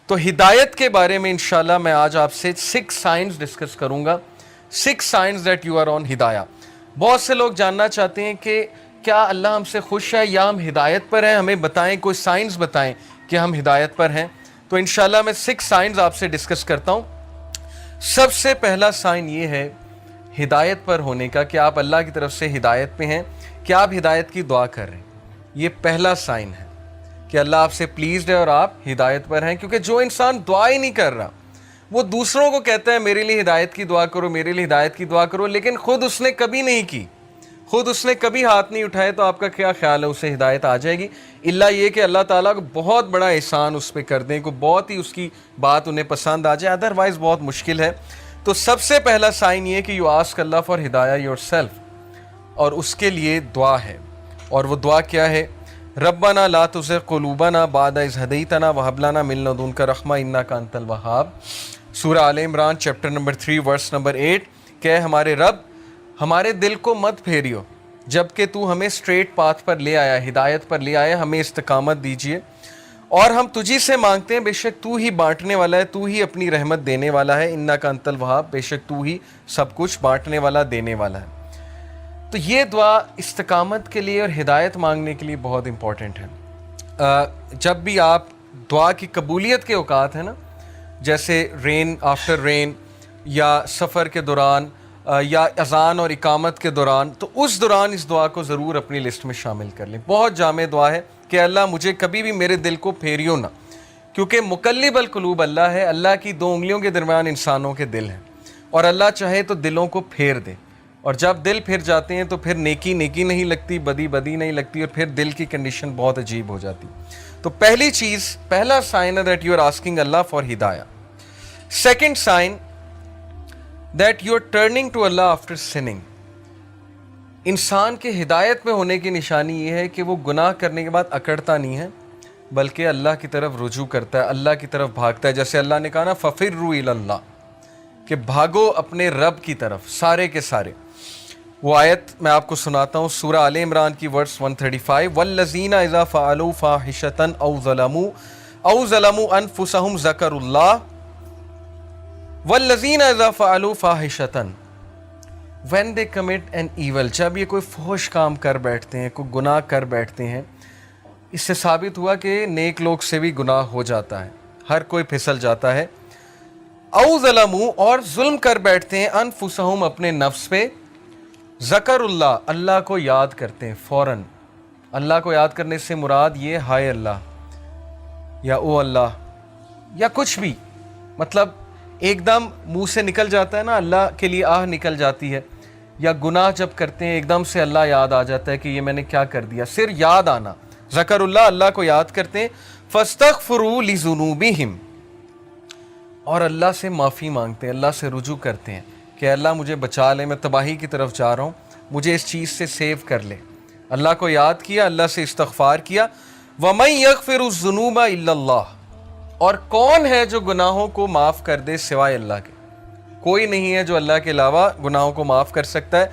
تو ہدایت کے بارے میں انشاءاللہ میں آج آپ سے 6 سائنز ڈسکس کروں گا. 6 signs that you are on ہدایہ. بہت سے لوگ جاننا چاہتے ہیں کہ کیا اللہ ہم سے خوش ہے یا ہم ہدایت پر ہیں, ہمیں بتائیں, کوئی سائنز بتائیں کہ ہم ہدایت پر ہیں. تو انشاءاللہ میں 6 سائنز آپ سے ڈسکس کرتا ہوں. سب سے پہلا سائن یہ ہے ہدایت پر ہونے کا کہ آپ اللہ کی طرف سے ہدایت پہ ہیں, کہ آپ ہدایت کی دعا کر رہے ہیں. یہ پہلا سائن ہے کہ اللہ آپ سے پلیزڈ ہے اور آپ ہدایت پر ہیں. کیونکہ جو انسان دعا ہی نہیں کر رہا, وہ دوسروں کو کہتا ہے میرے لیے ہدایت کی دعا کرو, میرے لیے ہدایت کی دعا کرو, لیکن خود اس نے کبھی نہیں کی, خود اس نے کبھی ہاتھ نہیں اٹھائے, تو آپ کا کیا خیال ہے اسے ہدایت آ جائے گی؟ اللہ یہ کہ اللہ تعالیٰ کو بہت بڑا احسان اس پہ کر دیں, کو بہت ہی اس کی بات انہیں پسند آ جائے, ادروائز بہت مشکل ہے. تو سب سے پہلا سائن یہ کہ یو آسک اللہ فار ہدایہ یور سیلف, اور اس کے لیے دعا ہے. اور وہ دعا کیا ہے؟ ربنا لا تزغ قلوبنا بعد اذ ہدیتنا وہب لنا من لدنک رحمہ انک انت الوہاب. سورہ آل عمران چیپٹر نمبر 3 ورس نمبر 8 کہ ہمارے رب ہمارے دل کو مت پھیریو جبکہ تو ہمیں اسٹریٹ پاتھ پر لے آیا, ہدایت پر لے آیا, ہمیں استقامت دیجیے. اور ہم تجھی سے مانگتے ہیں, بے شک تو ہی بانٹنے والا ہے, تو ہی اپنی رحمت دینے والا ہے. انک انت الوہاب, بے شک تو ہی سب کچھ بانٹنے والا, دینے والا ہے. تو یہ دعا استقامت کے لیے اور ہدایت مانگنے کے لیے بہت امپورٹنٹ ہے. جب بھی آپ دعا کی قبولیت کے اوقات ہیں نا, جیسے رین آفٹر رین, یا سفر کے دوران, یا اذان اور اقامت کے دوران, تو اس دوران اس دعا کو ضرور اپنی لسٹ میں شامل کر لیں. بہت جامع دعا ہے کہ اللہ مجھے کبھی بھی میرے دل کو پھیریو نہ, کیونکہ مقلب القلوب اللہ ہے. اللہ کی 2 انگلیوں کے درمیان انسانوں کے دل ہیں, اور اللہ چاہے تو دلوں کو پھیر دے. اور جب دل پھر جاتے ہیں تو پھر نیکی نیکی نہیں لگتی, بدی بدی نہیں لگتی, اور پھر دل کی کنڈیشن بہت عجیب ہو جاتی. تو پہلی چیز, پہلا سائن ہے that you are asking Allah for ہدایہ. Second sign that you are turning to Allah after sinning. انسان کے ہدایت میں ہونے کی نشانی یہ ہے کہ وہ گناہ کرنے کے بعد اکڑتا نہیں ہے, بلکہ اللہ کی طرف رجوع کرتا ہے, اللہ کی طرف بھاگتا ہے. جیسے اللہ نے کہا نا فَفِرُّوا إِلَى اللَّهِ, کہ بھاگو اپنے رب کی طرف, سارے کے سارے. وہ آیت میں آپ کو سناتا ہوں, سورہ آل عمران کی ورس 135, وَالَّذِينَ إِذَا فَعَلُوا فَاحِشَةً أَوْ ظَلَمُوا أَنفُسَهُمْ ذَكَرُوا اللَّهَ وَالَّذِينَ إِذَا فَعَلُوا فَاحِشَةً when they commit an evil. جب یہ کوئی فحش کام کر بیٹھتے ہیں, کوئی گناہ کر بیٹھتے ہیں, اس سے ثابت ہوا کہ نیک لوگ سے بھی گناہ ہو جاتا ہے, ہر کوئی پھسل جاتا ہے. او ظلموا, اور ظلم کر بیٹھتے ہیں, انفسہم, اپنے نفس پہ, ذکر اللہ, اللہ کو یاد کرتے ہیں فوراً. اللہ کو یاد کرنے سے مراد یہ ہائے اللہ, یا او اللہ, یا کچھ بھی, مطلب ایک دم منہ سے نکل جاتا ہے نا, اللہ کے لیے آہ نکل جاتی ہے. یا گناہ جب کرتے ہیں ایک دم سے اللہ یاد آ جاتا ہے کہ یہ میں نے کیا کر دیا, صرف یاد آنا, ذکر اللہ, اللہ کو یاد کرتے ہیں. فاستغفروا لذنوبہم, اور اللہ سے معافی مانگتے ہیں, اللہ سے رجوع کرتے ہیں کہ اللہ مجھے بچا لے, میں تباہی کی طرف جا رہا ہوں, مجھے اس چیز سے سیو کر لے. اللہ کو یاد کیا, اللہ سے استغفار کیا. وَمَن يَغْفِرُ الذُّنُوبَ إِلَّا اللَّهُ, اور کون ہے جو گناہوں کو معاف کر دے سوائے اللہ کے؟ کوئی نہیں ہے جو اللہ کے علاوہ گناہوں کو معاف کر سکتا ہے.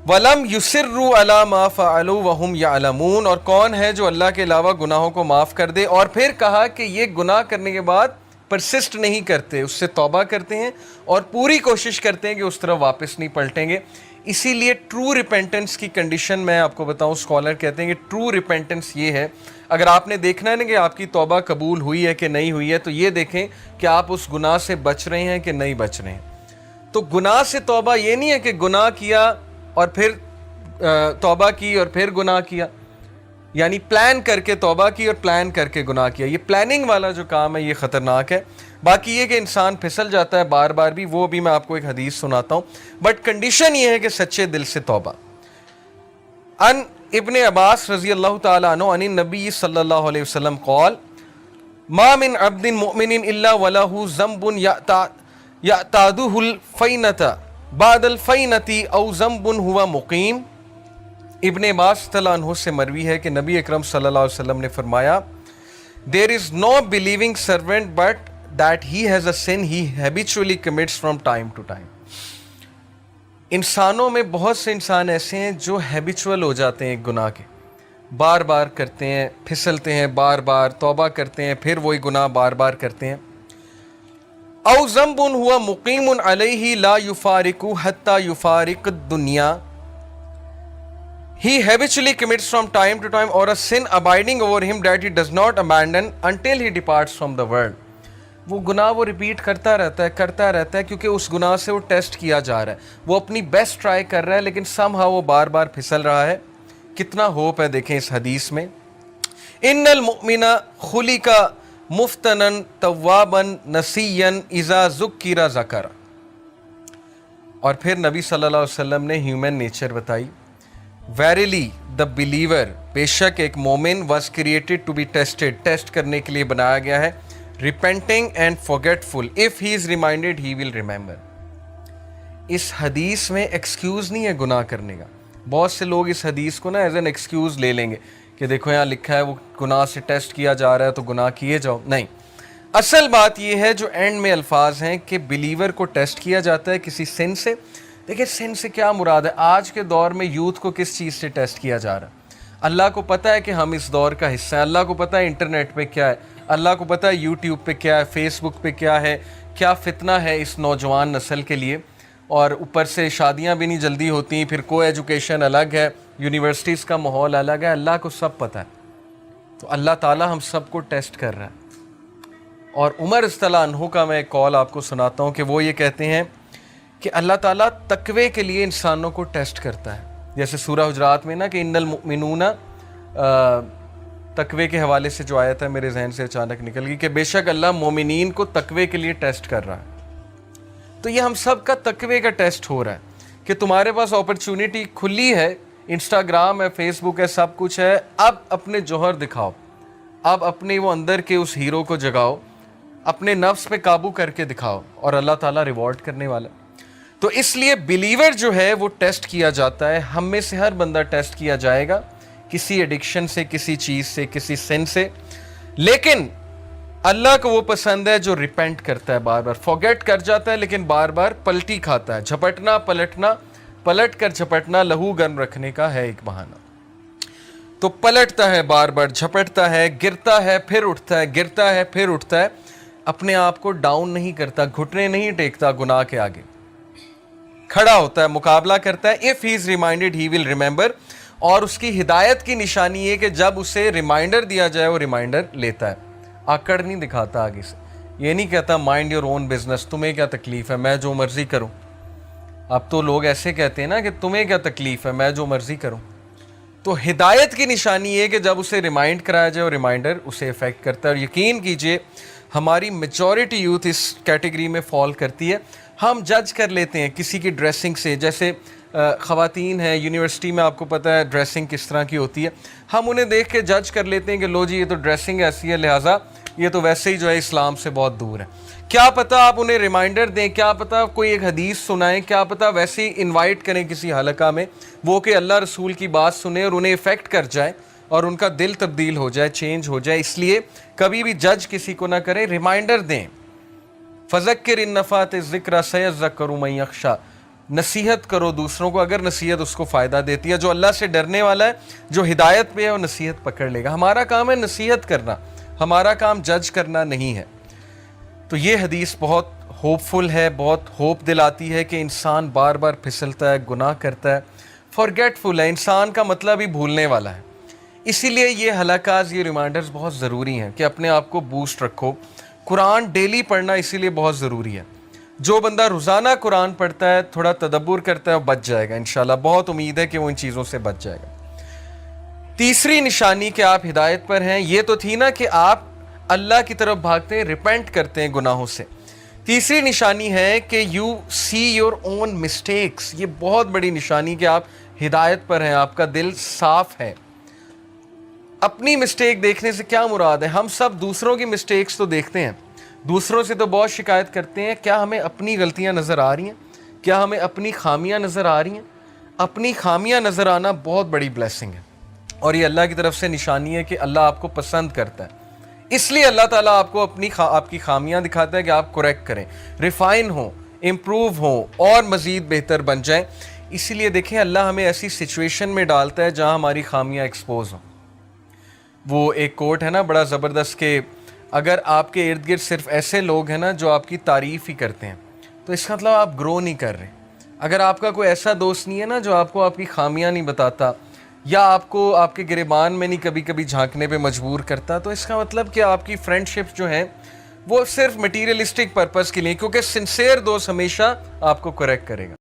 وَلَمْ يُصِرُّوا عَلَى مَا فَعَلُوا وَهُمْ يَعْلَمُونَ, اور کون ہے جو اللہ کے علاوہ گناہوں کو معاف کر دے, اور پھر کہا کہ یہ گناہ کرنے کے بعد پرسسٹ نہیں کرتے, اس سے توبہ کرتے ہیں اور پوری کوشش کرتے ہیں کہ اس طرف واپس نہیں پلٹیں گے. اسی لیے ٹرو ریپینٹنس کی کنڈیشن میں آپ کو بتاؤں, اسکالر کہتے ہیں کہ ٹرو ریپینٹنس یہ ہے, اگر آپ نے دیکھنا ہے نا کہ آپ کی توبہ قبول ہوئی ہے کہ نہیں ہوئی ہے, تو یہ دیکھیں کہ آپ اس گناہ سے بچ رہے ہیں کہ نہیں بچ رہے ہیں. تو گناہ سے توبہ یہ نہیں ہے کہ گناہ کیا اور پھر توبہ کی اور پھر گناہ کیا, یعنی پلان کر کے توبہ کی اور پلان کر کے گناہ کیا. یہ پلاننگ والا جو کام ہے یہ خطرناک ہے. باقی یہ کہ انسان پھسل جاتا ہے بار بار بھی, وہ بھی میں آپ کو ایک حدیث سناتا ہوں, بٹ کنڈیشن یہ ہے کہ سچے دل سے توبہ. ان ابن عباس رضی اللہ تعالیٰ عنہ عن النبی صلی اللہ علیہ وسلم قال ما من عبد مؤمن الا وله ذنب یعتاده الفینة بعد الفینة او ذنب هو مقیم. ابن عباس رضی اللہ عنہ سے مروی ہے کہ نبی اکرم صلی اللہ علیہ وسلم نے فرمایا there is no believing servant but that he has a sin he habitually commits from time to time. انسانوں میں بہت سے انسان ایسے ہیں جو ہیبیچول ہو جاتے ہیں ایک گناہ کے, بار بار کرتے ہیں، پھسلتے ہیں، بار بار توبہ کرتے ہیں، پھر وہی گناہ بار بار کرتے ہیں. او ذنب ہوا مقیم علیہ لا یفارق حتی یفارق الدنیا. He habitually commits from time to time, or a sin abiding over him that he does not abandon until he departs from the world. وہ گناہ وہ ریپیٹ کرتا رہتا ہے کیونکہ اس گناہ سے وہ ٹیسٹ کیا جا رہا ہے، وہ اپنی بیسٹ ٹرائی کر رہا ہے لیکن سم ہاؤ وہ بار بار پھسل رہا ہے. کتنا ہوپ ہے دیکھیں اس حدیث میں. ان المؤمن خلق مفتنا توابا نسیا اذا ذکر ذکر. اور پھر نبی صلی اللہ علیہ وسلم نے ہیومن نیچر بتائی. ویریلی دا بلیور، بے شک ایک مومن was created to be tested, test کرنے کے لیے بنایا گیا ہے. Repenting and forgetful, if he is reminded he will remember. اس حدیث میں ایکسکیوز نہیں ہے گناہ کرنے کا. بہت سے لوگ اس حدیث کو نا ایز این ایکسکیوز لے لیں گے کہ دیکھو یہاں لکھا ہے وہ گناہ سے ٹیسٹ کیا جا رہا ہے تو گناہ کیے جاؤ. نہیں، اصل بات یہ ہے جو اینڈ میں الفاظ ہیں کہ بلیور کو ٹیسٹ کیا جاتا ہے کسی سن سے. دیکھیں سن سے کیا مراد ہے؟ آج کے دور میں یوتھ کو کس چیز سے ٹیسٹ کیا جا رہا ہے؟ اللہ کو پتہ ہے کہ ہم اس دور کا حصہ ہیں، اللہ کو پتہ ہے انٹرنیٹ پہ کیا ہے، اللہ کو پتہ ہے یوٹیوب پہ کیا ہے، فیس بک پہ کیا ہے، کیا فتنہ ہے اس نوجوان نسل کے لیے. اور اوپر سے شادیاں بھی نہیں جلدی ہوتی، پھر کو ایجوکیشن الگ ہے، یونیورسٹیز کا ماحول الگ ہے. اللہ کو سب پتہ ہے، تو اللہ تعالیٰ ہم سب کو ٹیسٹ کر رہا ہے. اور عمر رضی اللہ عنہ کا میں ایک کال آپ کو سناتا ہوں کہ وہ یہ کہتے ہیں کہ اللہ تعالیٰ تقوی کے لیے انسانوں کو ٹیسٹ کرتا ہے. جیسے سورہ حجرات میں نا کہ ان المؤمنون، تقوی کے حوالے سے جو آیت ہے میرے ذہن سے اچانک نکل گئی کہ بے شک اللہ مومنین کو تقوی کے لیے ٹیسٹ کر رہا ہے. تو یہ ہم سب کا تقوی کا ٹیسٹ ہو رہا ہے کہ تمہارے پاس اپرچونٹی کھلی ہے، انسٹاگرام ہے، فیس بک ہے، سب کچھ ہے. اب اپنے جوہر دکھاؤ، اب اپنے وہ اندر کے اس ہیرو کو جگاؤ، اپنے نفس پہ قابو کر کے دکھاؤ اور اللہ تعالیٰ ریوارڈ کرنے والا. تو اس لیے بلیور جو ہے وہ ٹیسٹ کیا جاتا ہے. ہم میں سے ہر بندہ ٹیسٹ کیا جائے گا کسی ایڈکشن سے، کسی چیز سے، کسی سن سے. لیکن اللہ کو وہ پسند ہے جو ریپینٹ کرتا ہے، بار بار فارگیٹ کر جاتا ہے لیکن بار بار پلٹی کھاتا ہے. جھپٹنا پلٹنا، پلٹ کر جھپٹنا لہو گرم رکھنے کا ہے ایک بہانہ. تو پلٹتا ہے، بار بار جھپٹتا ہے، گرتا ہے پھر اٹھتا ہے، گرتا ہے پھر اٹھتا ہے. اپنے آپ کو ڈاؤن نہیں کرتا، گھٹنے نہیں ٹیکتا گناہ کے آگے، کھڑا ہوتا ہے، مقابلہ کرتا ہے. if he is reminded he will remember. اور اس کی ہدایت کی نشانی یہ کہ جب اسے ریمائنڈر دیا جائے وہ ریمائنڈر لیتا ہے. آکڑ نہیں دکھاتا آگے سے، یہ نہیں کہتا مائنڈ یور اون بزنس، تمہیں کیا تکلیف ہے، میں جو مرضی کروں. اب تو لوگ ایسے کہتے ہیں نا کہ تمہیں کیا تکلیف ہے، میں جو مرضی کروں. تو ہدایت کی نشانی یہ کہ جب اسے ریمائنڈ کرایا جائے اور ریمائنڈر اسے افیکٹ کرتا ہے. اور یقین کیجئے ہماری میجورٹی یوتھ اس کیٹیگری میں فال کرتی ہے. ہم جج کر لیتے ہیں کسی کی ڈریسنگ سے. جیسے خواتین ہیں یونیورسٹی میں، آپ کو پتہ ہے ڈریسنگ کس طرح کی ہوتی ہے. ہم انہیں دیکھ کے جج کر لیتے ہیں کہ لو جی یہ تو ڈریسنگ ایسی ہے، لہٰذا یہ تو ویسے ہی جو ہے اسلام سے بہت دور ہے. کیا پتہ آپ انہیں ریمائنڈر دیں، کیا پتہ کوئی ایک حدیث سنائیں، کیا پتہ ویسے ہی انوائٹ کریں کسی حلقہ میں، وہ کہ اللہ رسول کی بات سنیں اور انہیں افیکٹ کر جائے اور ان کا دل تبدیل ہو جائے، چینج ہو جائے. اس لیے کبھی بھی جج کسی کو نہ کریں، ریمائنڈر دیں. فذکر ان نفعت الذکر سیذکر من یخشی. نصیحت کرو دوسروں کو اگر نصیحت اس کو فائدہ دیتی ہے. جو اللہ سے ڈرنے والا ہے، جو ہدایت پہ ہے، وہ نصیحت پکڑ لے گا. ہمارا کام ہے نصیحت کرنا، ہمارا کام جج کرنا نہیں ہے. تو یہ حدیث بہت ہوپ فل ہے، بہت ہوپ دلاتی ہے کہ انسان بار بار پھسلتا ہے، گناہ کرتا ہے، فارگیٹ فل ہے. انسان کا مطلب ہی بھولنے والا ہے. اسی لیے یہ حلقات، یہ ریمائنڈرز بہت ضروری ہیں کہ اپنے آپ کو بوسٹ رکھو. قرآن ڈیلی پڑھنا اسی لیے بہت ضروری ہے. جو بندہ روزانہ قرآن پڑھتا ہے، تھوڑا تدبر کرتا ہے، وہ بچ جائے گا انشاءاللہ. بہت امید ہے کہ وہ ان چیزوں سے بچ جائے گا. تیسری نشانی کہ آپ ہدایت پر ہیں، یہ تو تھی نا کہ آپ اللہ کی طرف بھاگتے ہیں، ریپینٹ کرتے ہیں گناہوں سے. تیسری نشانی ہے کہ you see your own mistakes. یہ بہت بڑی نشانی کہ آپ ہدایت پر ہیں، آپ کا دل صاف ہے. اپنی مسٹیک دیکھنے سے کیا مراد ہے؟ ہم سب دوسروں کی مسٹیکس تو دیکھتے ہیں، دوسروں سے تو بہت شکایت کرتے ہیں. کیا ہمیں اپنی غلطیاں نظر آ رہی ہیں؟ کیا ہمیں اپنی خامیاں نظر آ رہی ہیں؟ اپنی خامیاں نظر آنا بہت بڑی بلیسنگ ہے، اور یہ اللہ کی طرف سے نشانی ہے کہ اللہ آپ کو پسند کرتا ہے. اس لیے اللہ تعالیٰ آپ کو آپ کی خامیاں دکھاتا ہے کہ آپ کریکٹ کریں، ریفائن ہوں، امپروو ہوں اور مزید بہتر بن جائیں. اسی لیے دیکھیں اللہ ہمیں ایسی سچویشن میں ڈالتا ہے جہاں ہماری خامیاں ایکسپوز ہوں. وہ ایک کوٹ ہے نا بڑا زبردست کہ اگر آپ کے ارد گرد صرف ایسے لوگ ہیں نا جو آپ کی تعریف ہی کرتے ہیں تو اس کا مطلب آپ گرو نہیں کر رہے. اگر آپ کا کوئی ایسا دوست نہیں ہے نا جو آپ کو آپ کی خامیاں نہیں بتاتا یا آپ کو آپ کے گریبان میں نہیں کبھی کبھی جھانکنے پہ مجبور کرتا, تو اس کا مطلب کہ آپ کی فرینڈ شپ جو ہیں وہ صرف مٹیریلسٹک پرپس کے لیے, کیونکہ سنسیئر دوست ہمیشہ آپ کو کریکٹ کرے گا.